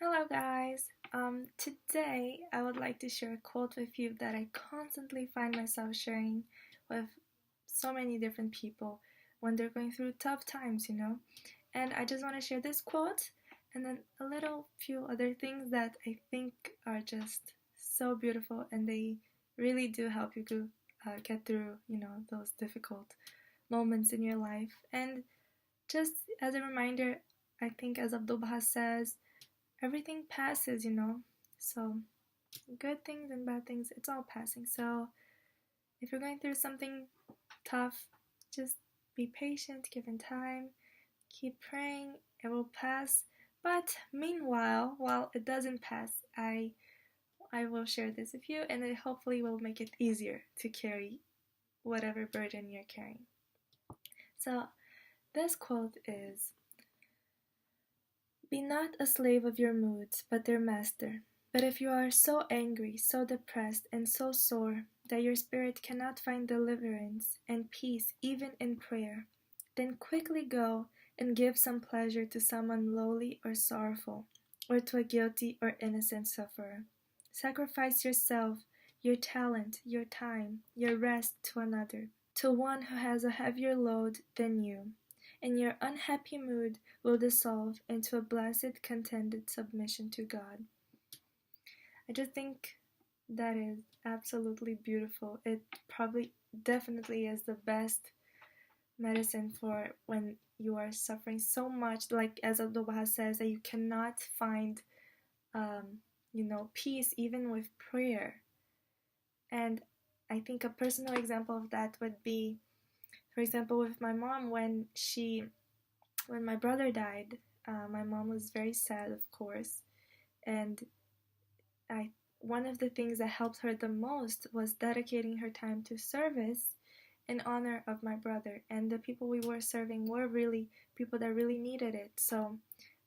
Hello guys! Today I would like to share a quote with you that I constantly find myself sharing with so many different people when they're going through tough times. And I just want to share this quote and then a little few other things that I think are just so beautiful and they really do help you to get through, those difficult moments in your life. And just as a reminder, I think as Abdu'l-Bahá says, everything passes. So good things and bad things, it's all passing. So if you're going through something tough, just be patient, give it time, keep praying, it will pass. But meanwhile, while it doesn't pass, I will share this with you, and it hopefully will make it easier to carry whatever burden you're carrying. So this quote is, "Be not a slave of your moods, but their master. But if you are so angry, so depressed, and so sore that your spirit cannot find deliverance and peace even in prayer, then quickly go and give some pleasure to someone lowly or sorrowful, or to a guilty or innocent sufferer. Sacrifice yourself, your talent, your time, your rest to another, to one who has a heavier load than you, and your unhappy mood will dissolve into a blessed, contented submission to God." I just think that is absolutely beautiful. It probably definitely is the best medicine for when you are suffering so much, like as Abdu'l-Bahá says, that you cannot find peace even with prayer. And I think a personal example of that would be, for example, with my mom when my brother died. My mom was very sad, of course, and one of the things that helped her the most was dedicating her time to service in honor of my brother, and the people we were serving were really people that really needed it. So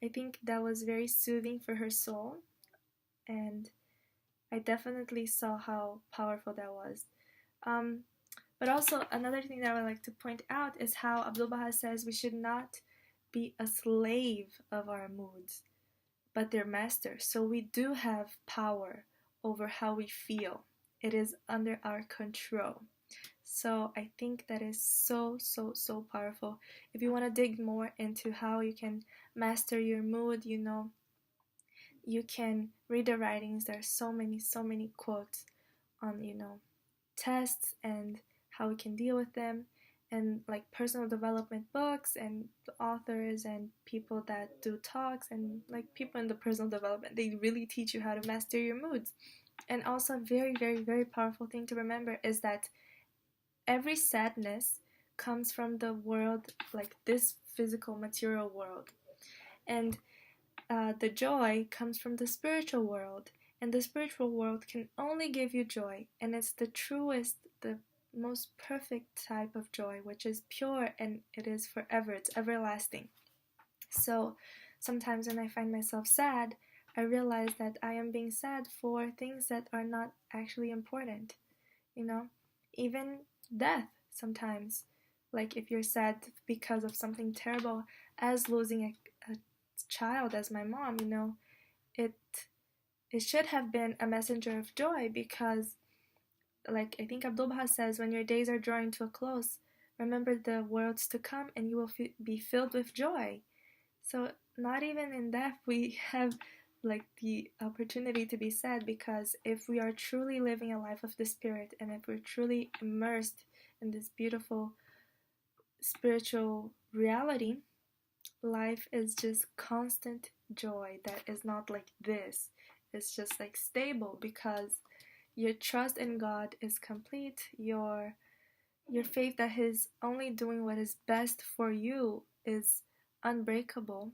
I think that was very soothing for her soul, and I definitely saw how powerful that was. But also another thing that I would like to point out is how Abdu'l-Bahá says we should not be a slave of our moods, but their master. So we do have power over how we feel. It is under our control. So I think that is so, so, so powerful. If you want to dig more into how you can master your mood, you can read the writings. There are so many quotes on, tests and how we can deal with them, and like personal development books and authors and people that do talks, and like people in the personal development, they really teach you how to master your moods. And also a very, very, very powerful thing to remember is that every sadness comes from the world, like this physical material world, and the joy comes from the spiritual world, and the spiritual world can only give you joy, and it's the truest, the most perfect type of joy, which is pure, and it is forever, it's everlasting. So sometimes when I find myself sad, I realize that I am being sad for things that are not actually important. Even death sometimes, like if you're sad because of something terrible as losing a child, as my mom, it should have been a messenger of joy, because like I think Abdu'l-Bahá says, when your days are drawing to a close, remember the worlds to come and you will be filled with joy. So not even in death we have like the opportunity to be sad, because if we are truly living a life of the spirit, and if we're truly immersed in this beautiful spiritual reality, life is just constant joy that is not like this. It's just like stable, because your trust in God is complete. Your faith that He's only doing what is best for you is unbreakable.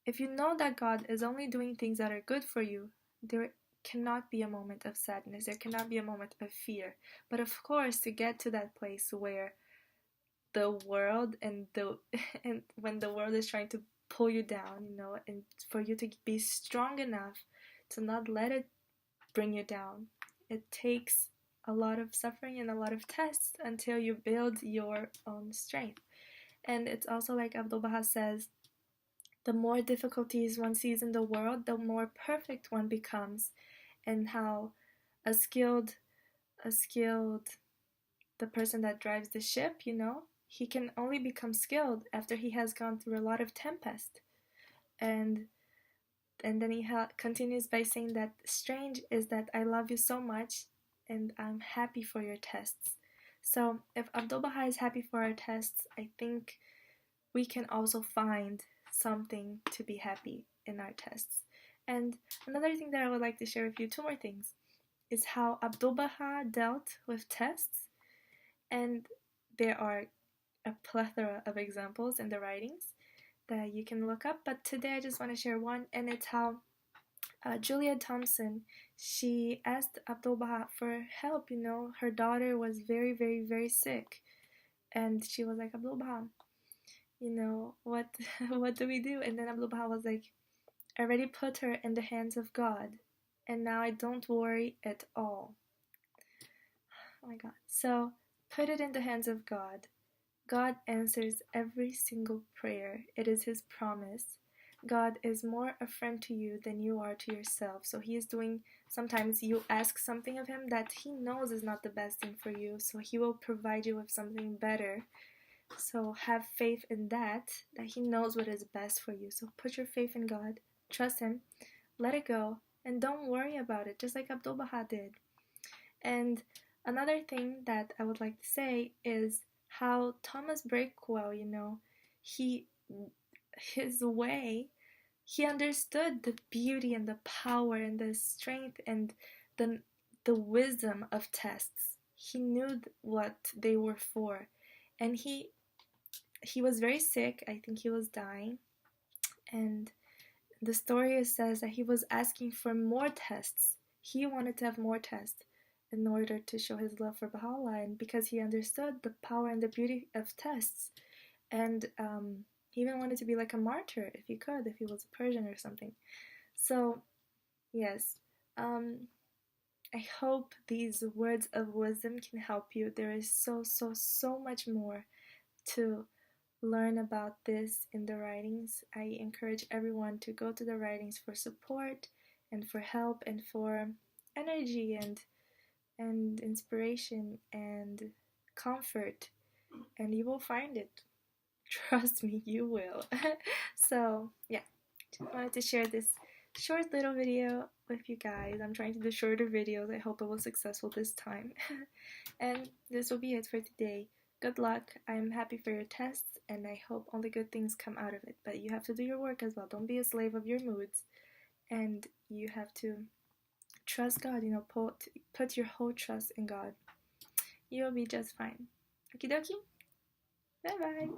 If you know that God is only doing things that are good for you, there cannot be a moment of sadness, there cannot be a moment of fear. But of course, to get to that place where the world and when the world is trying to pull you down, and for you to be strong enough to not let it bring you down, it takes a lot of suffering and a lot of tests until you build your own strength. And it's also like Abdu'l-Bahá says, the more difficulties one sees in the world, the more perfect one becomes, and how a skilled, the person that drives the ship, he can only become skilled after he has gone through a lot of tempest. And then he continues by saying that strange is that I love you so much and I'm happy for your tests. So if Abdu'l-Bahá is happy for our tests, I think we can also find something to be happy in our tests. And another thing that I would like to share with you, two more things, is how Abdu'l-Bahá dealt with tests. And there are a plethora of examples in the writings that you can look up, but today I just want to share one, and it's how Julia Thompson, she asked Abdu'l-Bahá for help. Her daughter was very, very, very sick, and she was like, Abdu'l-Bahá, what what do we do? And then Abdu'l-Bahá was like, I already put her in the hands of God, and now I don't worry at all. Oh my God. So put it in the hands of God. God answers every single prayer. It is His promise. God is more a friend to you than you are to yourself. So He is doing, sometimes you ask something of Him that He knows is not the best thing for you. So He will provide you with something better. So have faith in that He knows what is best for you. So put your faith in God, trust Him, let it go, and don't worry about it, just like Abdu'l-Bahá did. And another thing that I would like to say is how Thomas Breakwell, his way, he understood the beauty and the power and the strength and the wisdom of tests. He knew what they were for, and he was very sick. I think he was dying, and the story says that he was asking for more tests. He wanted to have more tests in order to show his love for Baha'u'llah, and because he understood the power and the beauty of tests. And he even wanted to be like a martyr if he could, if he was a Persian or something. So, yes, I hope these words of wisdom can help you. There is so much more to learn about this in the writings. I encourage everyone to go to the writings for support and for help and for energy and inspiration and comfort, and you will find it. Trust me, you will. So yeah, just wanted to share this short little video with you guys. I'm trying to do shorter videos. I hope it was successful this time. And this will be it for today. Good luck. I'm happy for your tests, and I hope only good things come out of it. But you have to do your work as well. Don't be a slave of your moods, and you have to trust God, put your whole trust in God. You'll be just fine. Okie dokie. Bye bye.